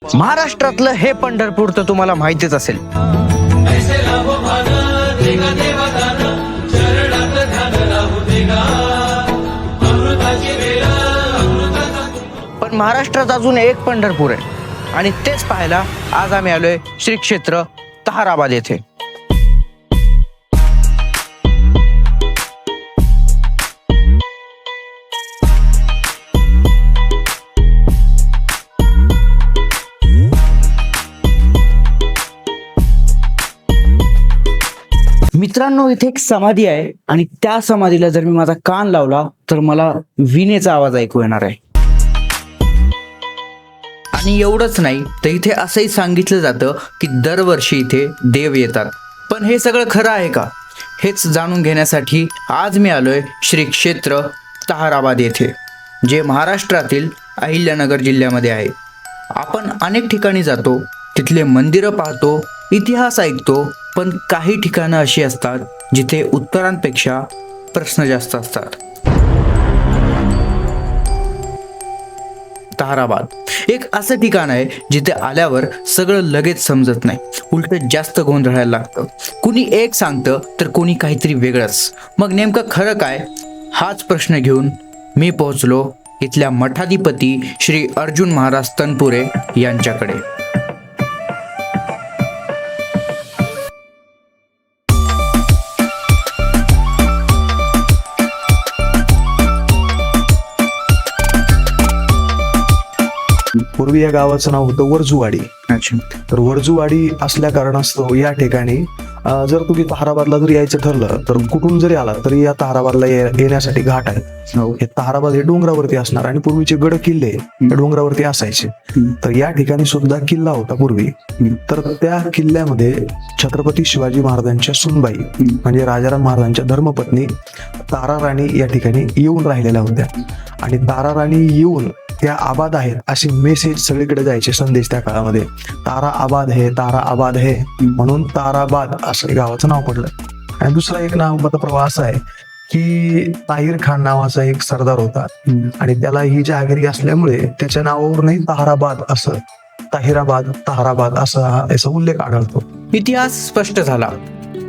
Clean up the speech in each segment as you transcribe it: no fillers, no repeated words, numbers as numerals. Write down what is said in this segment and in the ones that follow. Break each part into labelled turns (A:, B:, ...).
A: महाराष्ट्रातलं हे पंढरपूर तर तुम्हाला माहितीच असेल. पण महाराष्ट्रात अजून एक पंढरपूर आहे आणि तेच पाहायला आज आम्ही आलोय श्री क्षेत्र ताहराबाद येथे. मित्रांनो, इथे एक समाधी आहे आणि त्या समाधीला जर मी माझा कान लावला तर मला विणेचा आवाज ऐकू येणार आहे. आणि एवढंच नाही तर इथे असंही सांगितलं जातं की दरवर्षी इथे देव येतात. पण हे सगळं खरं आहे का, हेच जाणून घेण्यासाठी आज मी आलोय श्री क्षेत्र ताहराबाद येथे, जे महाराष्ट्रातील अहिल्यानगर जिल्ह्यामध्ये आहे. आपण अनेक ठिकाणी जातो, तिथले मंदिरं पाहतो, इतिहास ऐकतो, पण काही ठिकाणं अशी असतात जिथे उत्तरांपेक्षा प्रश्न जास्त असतात. ताहराबाद एक असं ठिकाण आहे जिथे आल्यावर सगळं लगेच समजत नाही, उलट जास्त गोंधळायला लागतं. कुणी एक सांगतं तर कोणी काहीतरी वेगळंच. मग नेमकं खरं काय, हाच प्रश्न घेऊन मी पोहोचलो इथल्या मठाधिपती श्री अर्जुन महाराज तनपुरे यांच्याकडे.
B: पूर्वी या गावाचं नाव होतं वर्जुवाडी.
A: अच्छा.
B: तर वर्जुवाडी असल्या कारणास्तव या ठिकाणी जर तुम्ही ताहराबादला जर यायचं ठरलं तर कुठून जरी आला तरी या ताहराबादला येण्यासाठी घाट आहे. हे ताहराबाद हे डोंगरावरती असणार आणि पूर्वीचे गड किल्ले हे डोंगरावरती असायचे. तर या ठिकाणी सुद्धा किल्ला होता पूर्वी. तर त्या किल्ल्यामध्ये छत्रपती शिवाजी महाराजांच्या सुनबाई म्हणजे राजाराम महाराजांच्या धर्मपत्नी ताराराणी या ठिकाणी येऊन राहिलेल्या होत्या. आणि ताराराणी येऊन त्या आबाद आहेत असे मेसेज सगळीकडे जायचे, संदेश त्या काळामध्ये. तारा आबाद है, तारा आबाद है, म्हणून ताराबाद असं गावाचं नाव पडलं. आणि दुसरा एक नाव मतप्रवाह असा आहे की ताहिर खान नावाचा एक सरदार होता आणि त्याला ही जहागिरी असल्यामुळे त्याच्या नावावरूनही ताहराबाद असं ताहराबाद असा उल्लेख आढळतो.
A: इतिहास स्पष्ट झाला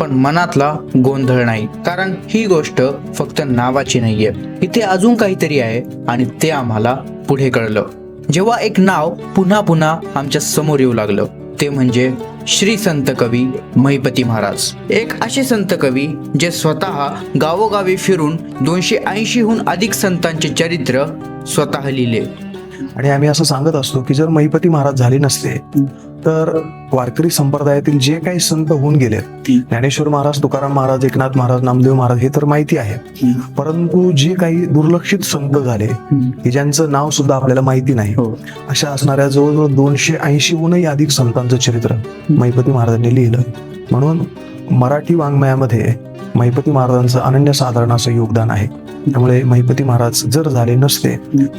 A: पण मनातला गोंधळ नाही, कारण ही गोष्ट फक्त नावाची नाहीये, इथे अजून काहीतरी आहे आणि ते आम्हाला पुढे कळलं जेव्हा एक नाव पुन्हा पुन्हा आमच्या समोर येऊ लागलं. ते म्हणजे श्री संत कवी महिपती महाराज. एक असे संत कवी जे स्वतः गावोगावी फिरून 280हून अधिक संतांचे चरित्र स्वतः लिहिले.
B: आणि आम्ही असं सांगत असतो की जर महिपती महाराज झाले नसते तर वारकरी संप्रदायातील जे काही संत होऊन गेले, ज्ञानेश्वर महाराज, तुकाराम महाराज, एकनाथ महाराज, नामदेव महाराज, हे तर माहिती आहे, परंतु जे काही दुर्लक्षित संत झाले की ज्यांचं नाव सुद्धा आपल्याला माहिती नाही, अशा असणाऱ्या जवळजवळ 280हूनही अधिक संतांचं चरित्र महिपती महाराजांनी लिहिलं. म्हणून मराठी वाङ्मयामध्ये महिपती महाराजांचं अनन्यसाधारण असं योगदान आहे. त्यामुळे महिपती महाराज जर झाले नसते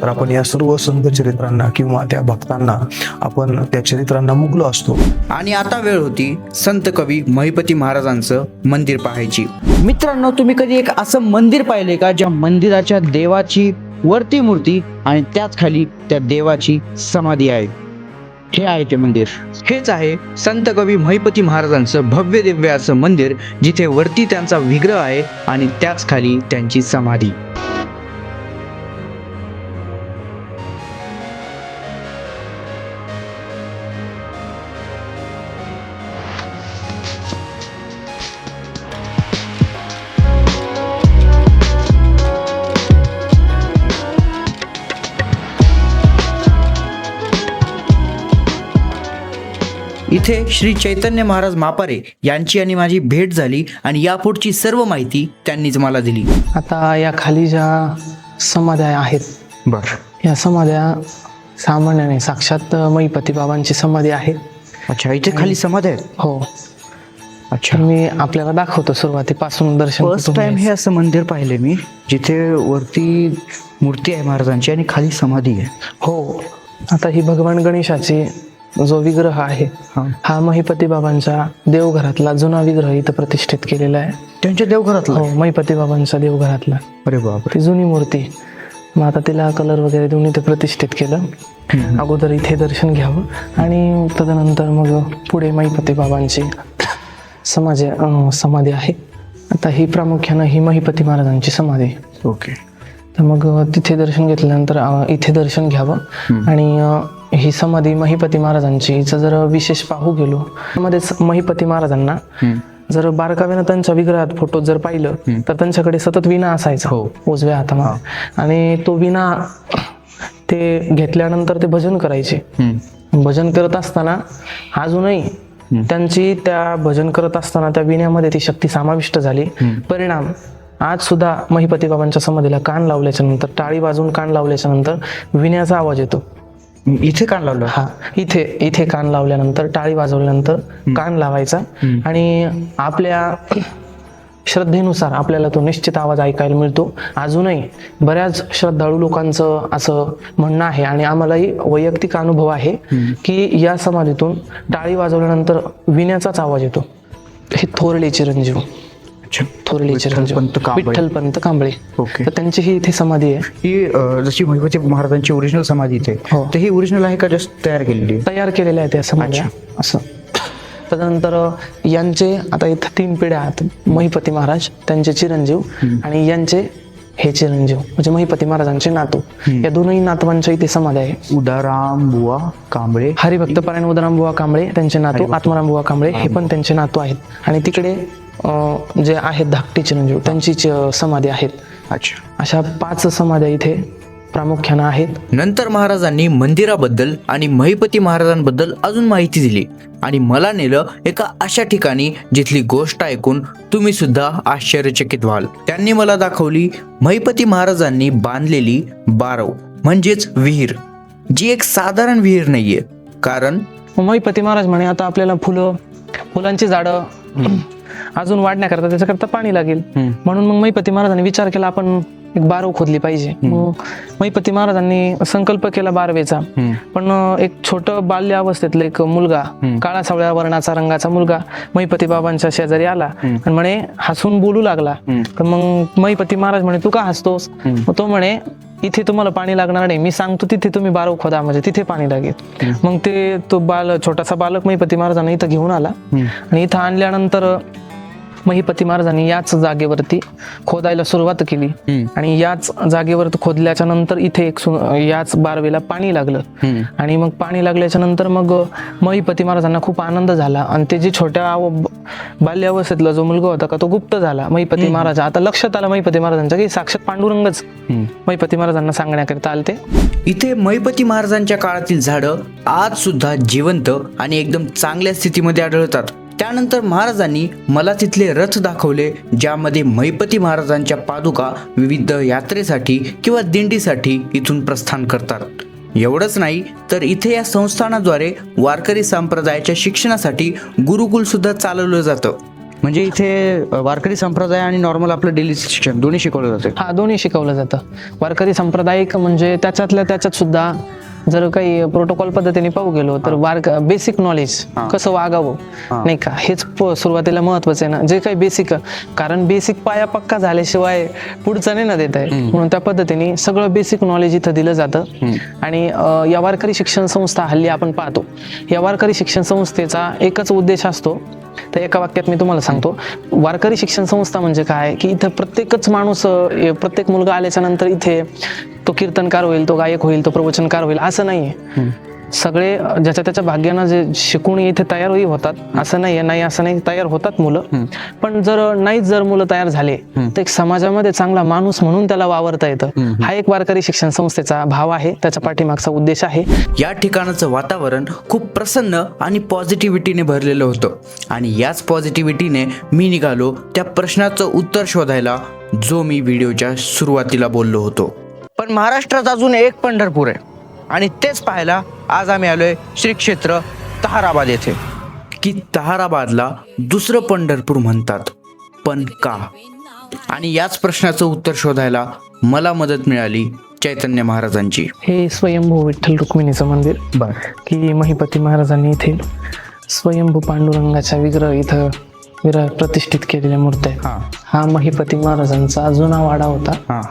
B: तर आपण या सर्व संत चरित्रांना किंवा त्या भक्तांना आपण त्या चरित्रांना मुकलो असतो.
A: आणि आता वेळ होती संत कवी महिपती महाराजांचं मंदिर पाहायची. मित्रांनो, तुम्ही कधी एक असं मंदिर पाहिले का ज्या मंदिराच्या देवाची वरती मूर्ती आणि त्याच खाली त्या देवाची समाधी आहे? हे आहे ते मंदिर. हेच आहे संत कवी महिपती महाराजांचं भव्य दिव्य असं मंदिर, जिथे वरती त्यांचा विग्रह आहे आणि त्याच खाली त्यांची समाधी. इथे श्री चैतन्य महाराज मापारे यांची आणि माझी भेट झाली आणि यापुढची सर्व माहिती त्यांनीच मला दिली.
C: आता या खाली ज्या समाध्या आहेत, या समाध्या सामान्याने साक्षात महिपती बाबांची समाधी आहे.
A: अच्छा, इथे खाली समाधी आहेत?
C: हो.
A: अच्छा,
C: मी आपल्याला दाखवतो सुरुवातीपासून दर्शन.
A: फर्स्ट टाइम हे असं मंदिर पाहिले मी, जिथे वरती मूर्ती आहे महाराजांची आणि खाली समाधी आहे.
C: हो. आता ही भगवान गणेशाची जो विग्रह आहे हा महिपती बाबांच्या देवघरातला जुना विग्रह इथं प्रतिष्ठित केलेला आहे.
A: त्यांच्या देवघरातला?
C: हो, महिपती बाबांच्या देवघरातला.
A: अरे बापरे.
C: ती जुनी मूर्ती मग आता तिला कलर वगैरे देऊन इथे प्रतिष्ठित केलं. अगोदर इथे दर्शन घ्यावं आणि तदनंतर मग पुढे महिपती बाबांची समाधी आहे. आता ही प्रामुख्यानं ही महिपती महाराजांची समाधी आहे.
A: ओके.
C: तर मग तिथे दर्शन घेतल्यानंतर इथे दर्शन घ्यावं. आणि ही समाधी महिपती महाराजांची, हिचं जर विशेष पाहू गेलो मध्येच महिपती महाराजांना जर बारकाव्यानं त्यांच्या विग्रहात फोटो जर पाहिलं तर त्यांच्याकडे सतत विणा असायचा उजव्या हातामध्ये. आणि तो विणा ते घेतल्यानंतर ते भजन करायचे. भजन करत असताना अजूनही त्यांची त्या भजन करत असताना त्या विण्यामध्ये ती शक्ती समाविष्ट झाली. परिणाम आज सुद्धा महिपती बाबांच्या समाधीला कान लावल्याच्या नंतर, टाळी वाजवून कान लावल्याच्या नंतर विण्याचा आवाज येतो.
A: इथे कान लावलं?
C: हा, इथे कान लावल्यानंतर, टाळी वाजवल्यानंतर कान लावायचा आणि आपल्या श्रद्धेनुसार आपल्याला तो निश्चित आवाज ऐकायला मिळतो. अजूनही बऱ्याच श्रद्धाळू लोकांचं असं म्हणणं आहे आणि आम्हालाही वैयक्तिक अनुभव आहे की या समाधीतून टाळी वाजवल्यानंतर विण्याचाच आवाज येतो. हे थोरले चिरंजीव, थोरले चिरंजीव विठ्ठलपंत कांबळे.
A: ओके.
C: तर त्यांची ही इथे समाधी आहे.
A: ही जशी महिपती महाराजांची ओरिजिनल समाधी इथे, तर ही ओरिजिनल आहे का जस्ट तयार केलेली?
C: तयार केलेल्या आहेत त्या समाध्या असं. त्यानंतर यांचे आता इथे 3 पिढ्या आहेत. महिपती महाराज, त्यांचे चिरंजीव आणि यांचे हे चिरंजीव म्हणजे महिपती महाराजांचे नातू. या दोनही नातवांच्या इथे समाधी आहे.
A: उदाराम बुवा कांबळे,
C: हरिभक्त परायण उदाराम बुवा कांबळे त्यांचे नातू, आत्माराम बुवा कांबळे हे पण त्यांचे नातू आहेत. आणि तिकडे जे आहेत धाकटे चिरंजीव त्यांची समाधी आहेत.
A: अच्छा.
C: अशा 5 समाध्या इथे प्रामुख्यानं आहेत.
A: नंतर महाराजांनी मंदिराबद्दल आणि महिपती महाराजांबद्दल अजून माहिती दिली आणि मला नेलं एका अशा ठिकाणी जिथली गोष्ट ऐकून तुम्ही सुद्धा आश्चर्यचकित व्हाल. त्यांनी मला दाखवली महिपती महाराजांनी बांधलेली बारव म्हणजेच विहीर, जी एक साधारण विहीर नाहीये. कारण
C: महिपती महाराज म्हणे आता आपल्याला फुलांची झाडं अजून वाढण्याकरता त्याच्याकरता पाणी लागेल. म्हणून मग महिपती महाराजांनी विचार केला आपण एक बारव खोदली पाहिजे. मग महिपती महाराजांनी संकल्प केला बारवेचा. पण एक छोटं बाल्य अवस्थेतलं एक मुलगा, काळा सावळ्या वर्णाचा रंगाचा मुलगा महिपती बाबांच्या शेजारी आला आणि म्हणे हसून बोलू लागला. तर मग महिपती महाराज म्हणे तू का हसतोस? मग तो म्हणे इथे तुम्हाला पाणी लागणार नाही, मी सांगतो तिथे तुम्ही बारव खोदा म्हणजे तिथे पाणी लागेल. मग तो छोटासा बालक महिपती महाराजांना इथं घेऊन आला आणि इथं आणल्यानंतर महिपती महाराजांनी याच जागेवरती खोदायला सुरुवात केली आणि याच जागेवर खोदल्याच्या नंतर इथे याच बारवेला पाणी लागलं. आणि मग पाणी लागल्याच्या नंतर मग महिपती महाराजांना खूप आनंद झाला आणि ते जे छोट्या बाल्यावस्थेतला जो मुलगा होता का तो गुप्त झाला. महिपती महाराज आता लक्षात आलं महिपती महाराजांच्या की साक्षात पांडुरंगच महिपती महाराजांना सांगण्याकरिता आलते.
A: इथे महिपती महाराजांच्या काळातील झाडं आज सुद्धा जिवंत आणि एकदम चांगल्या स्थितीमध्ये आढळतात. त्यानंतर महाराजांनी मला तिथले रथ दाखवले, ज्यामध्ये महिपती महाराजांच्या पादुका विविध यात्रेसाठी किंवा दिंडीसाठी इथून प्रस्थान करतात. एवढंच नाही तर इथे या संस्थानाद्वारे वारकरी संप्रदायाच्या शिक्षणासाठी गुरुकुल सुद्धा चालवलं जातं. म्हणजे इथे वारकरी संप्रदाय आणि नॉर्मल आपलं डेली शिक्षण दोन्ही शिकवलं जातं?
C: हा, दोन्ही शिकवलं जातं. वारकरी संप्रदायिक म्हणजे त्याच्यात सुद्धा जर काही प्रोटोकॉल पद्धतीने पाहू गेलो तर बेसिक नॉलेज कसं वागावं नाही का, हेच सुरुवातीला महत्वाचं आहे ना. जे काही बेसिक, कारण बेसिक पाया पक्का झाल्याशिवाय पुढचं नाही ना देत आहे. म्हणून त्या पद्धतीने सगळं बेसिक नॉलेज इथं दिलं जातं. आणि या वारकरी शिक्षण संस्था हल्ली आपण पाहतो, या वारकरी शिक्षण संस्थेचा एकच उद्देश असतो. तर एका वाक्यात मी तुम्हाला सांगतो, वारकरी शिक्षण संस्था म्हणजे काय की इथं प्रत्येक मुलगा आल्याच्या नंतर इथे तो कीर्तनकार होईल, तो गायक होईल, तो प्रवचनकार होईल असं नाहीये. सगळे ज्याच्या त्याच्या भाग्यानं जे शिकून इथे तयारही होतात असं नाही तयार होतात मुलं. पण जर मुलं तयार झाले तर एक समाजामध्ये चांगला माणूस म्हणून त्याला वावरता येतं. हा एक वारकरी शिक्षण संस्थेचा भाव आहे, त्याच्या पाठीमागचा उद्देश आहे.
A: या ठिकाणाचं वातावरण खूप प्रसन्न आणि पॉझिटिव्हिटीने भरलेलं होतं आणि याच पॉझिटिव्हिटीने मी निघालो त्या प्रश्नाचं उत्तर शोधायला, जो मी व्हिडिओच्या सुरुवातीला बोललो होतो. पण महाराष्ट्रात अजून एक पंढरपूर आहे आणि तेच पाहायला आज आम्ही आलोय श्री क्षेत्र ताहराबाद येथे. की ताहराबादला दुसरं पंढरपूर म्हणतात, पण का? आणि याच प्रश्नाचं उत्तर शोधायला मला मदत मिळाली चैतन्य महाराजांची.
C: हे स्वयंभू विठ्ठल रुक्मिणीचं मंदिर की महिपती महाराजांनी इथे स्वयंभू पांडुरंगाच्या विग्रह प्रतिष्ठित केलेल्या मूर्ती आहेत. हा महिपती महाराजांचा जुना वाडा होता.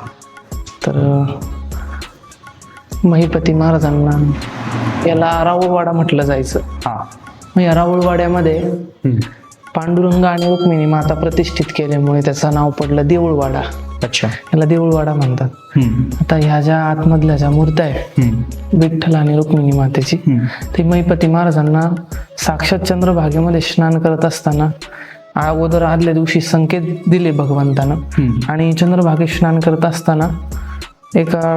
C: तर महिपती महाराजांना याला राऊळवाडा म्हटलं जायचं.
A: हा.
C: मग या राऊळवाड्यामध्ये पांडुरंग आणि रुक्मिणी माता प्रतिष्ठित केल्यामुळे त्याचं नाव पडलं देऊळवाडा.
A: अच्छा.
C: याला देऊळवाडा म्हणतात. आता ह्या ज्या आतमधल्या ज्या मूर्त्या आहेत विठ्ठल आणि रुक्मिणी मातेची, ती महिपती महाराजांना साक्षात चंद्रभागेमध्ये स्नान करत असताना अगोदर आदल्या दिवशी संकेत दिले भगवंतानं, आणि चंद्रभागेत स्नान करत असताना एका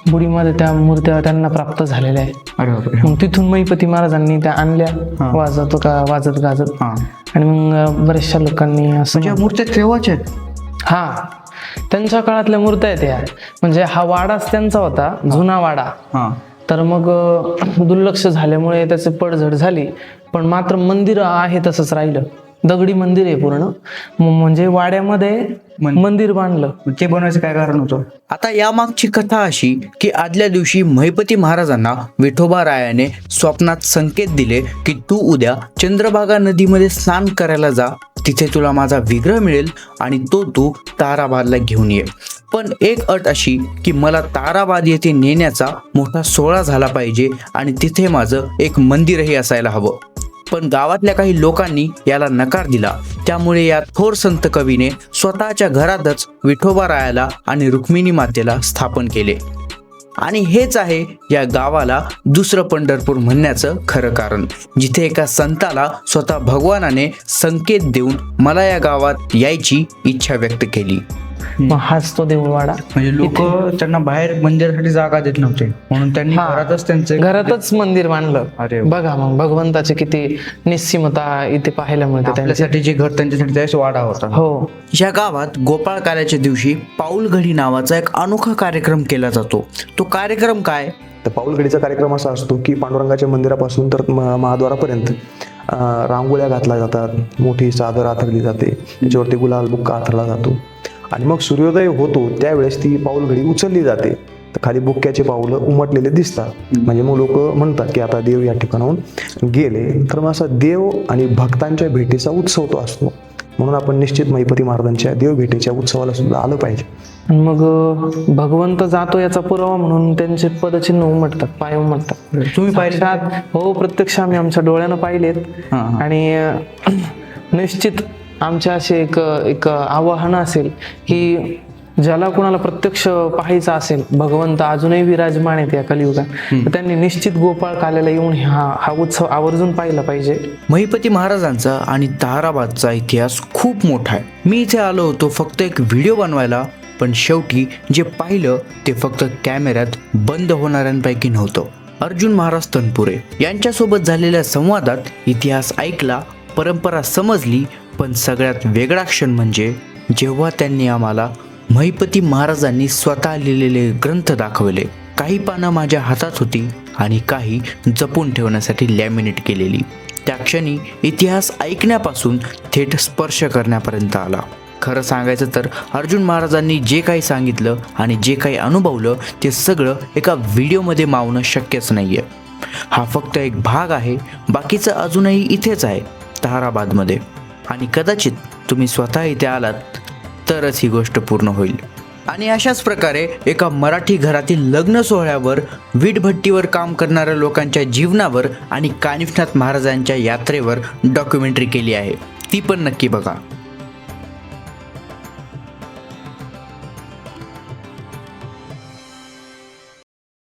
C: बुडीमध्ये त्या मूर्त्या त्यांना प्राप्त झालेल्या आहेत.
A: अरे बापरे.
C: मग तिथून महिपती महाराजांनी त्या आणल्या वाजत गाजत, आणि मग बऱ्याचशा लोकांनी असं
A: म्हणजे मूर्त्या तेव्हाच्या आहेत.
C: हा त्यांच्या काळातल्या मूर्त्या आहेत या. म्हणजे हा वाडाच त्यांचा होता, जुना वाडा. तर मग दुर्लक्ष झाल्यामुळे त्याची पडझड झाली, पण मात्र मंदिर आहे तसंच राहिलं. दगडी मंदिर आहे पूर्ण. म्हणजे वाड्यामध्ये मंदिर बांधलं.
A: ते बनवायचं काय कारण होतं? आता यामागची कथा अशी की आदल्या दिवशी महिपती महाराजांना विठोबा रायाने स्वप्नात संकेत दिले की तू उद्या चंद्रभागा नदीमध्ये स्नान करायला जा, तिथे तुला माझा विग्रह मिळेल आणि तो तू ताराबादला घेऊन ये. पण एक अट अशी की मला ताराबाद येथे नेण्याचा मोठा सोहळा झाला पाहिजे आणि तिथे माझं एक मंदिरही असायला हवं. पण गावातल्या काही लोकांनी याला नकार दिला. त्यामुळे या थोर संत कवीने स्वतःच्या घरातच विठोबा रायाला आणि रुक्मिणी मातेला स्थापन केले. आणि हेच आहे या गावाला दुसरं पंढरपूर म्हणण्याचं खरं कारण, जिथे एका संताला स्वतः भगवानाने संकेत देऊन मला या गावात यायची इच्छा व्यक्त केली.
C: मग हाच तो देऊळवाडा.
A: म्हणजे लोक त्यांना बाहेर मंदिरासाठी जागा देत नव्हते, म्हणून त्यांनी घरातच
C: घरातच मंदिर बांधलं.
A: अरे
C: बघा मग भगवंताची किती निस्सीमता इथे पाहायला मिळते.
A: त्यांच्यासाठी जे घर त्यांच्यासाठी त्याच वाडा होता.
C: हो.
A: या गावात गोपाळ काल्याच्या दिवशी पाऊल घडी नावाचा एक अनोखा कार्यक्रम केला जातो. तो कार्यक्रम काय?
B: तर पाऊलगडीचा कार्यक्रम असा असतो की पांडुरंगाच्या मंदिरापासून तर महाद्वारापर्यंत रांगोळ्या घातल्या जातात, मोठी चादर आथरली जाते, त्याच्यावरती गुलाल बुक्का आथरला जातो, आणि मग सूर्योदय होतो त्यावेळेस ती पाऊलघडी उचलली जाते. तर खाली बुक्क्याचे पाऊलं उमटलेले दिसतात. म्हणजे मग लोक म्हणतात की आता देव या ठिकाणाहून गेले. तर मग असा देव आणि भक्तांच्या भेटीचा उत्सव तो असतो. म्हणून आपण निश्चित महिपती महाराजांच्या देव भेटीच्या उत्सवाला सुद्धा आलं पाहिजे.
C: मग भगवंत जातो याचा पुरावा म्हणून त्यांचे पदचिन्ह उमटतात, पाय उमटतात.
A: तुम्ही पाहिले?
C: हो, प्रत्यक्ष आम्ही आमच्या डोळ्यानं पाहिलेत. आणि निश्चित आमच्या असे एक आवाहन असेल की ज्याला कोणाला प्रत्यक्ष पाहायचं असेल, भगवंत अजूनही विराजमान आहेत या कलियुगात, तर त्यांनी निश्चित गोपाळ काल्याला येऊन हा उत्सव आवर्जून पाहिला पाहिजे.
A: महिपती महाराजांचा आणि ताराबादचा इतिहास खूप मोठा आहे. मी इथे आलो होतो फक्त एक व्हिडिओ बनवायला, पण शेवटी जे पाहिलं ते फक्त कॅमेऱ्यात बंद होणाऱ्यांपैकी नव्हतं. अर्जुन महाराज तनपुरे यांच्यासोबत झालेल्या संवादात इतिहास ऐकला, परंपरा समजली, पण सगळ्यात वेगळा क्षण म्हणजे जेव्हा त्यांनी आम्हाला महिपती महाराजांनी स्वतः लिहिलेले ग्रंथ दाखवले. काही पानं माझ्या हातात होती आणि काही जपून ठेवण्यासाठी लॅमिनेट केलेली. त्या क्षणी इतिहास ऐकण्यापासून थेट स्पर्श करण्यापर्यंत आला. खरं सांगायचं तर अर्जुन महाराजांनी जे काही सांगितलं आणि जे काही अनुभवलं ते सगळं एका व्हिडिओमध्ये मावणं शक्यच नाही आहे. हा फक्त एक भाग आहे, बाकीचं अजूनही इथेच आहे, ताराबादमध्ये. आणि कदाचित तुम्ही स्वतः इथे आलात तरच ही गोष्ट पूर्ण होईल. आणि अशाच प्रकारे एका मराठी घरातील लग्न सोहळ्यावर, वीटभट्टीवर काम करणाऱ्या लोकांच्या जीवनावर आणि कानिफनाथ महाराजांच्या यात्रेवर डॉक्युमेंटरी केली आहे. ती पण नक्की बघा.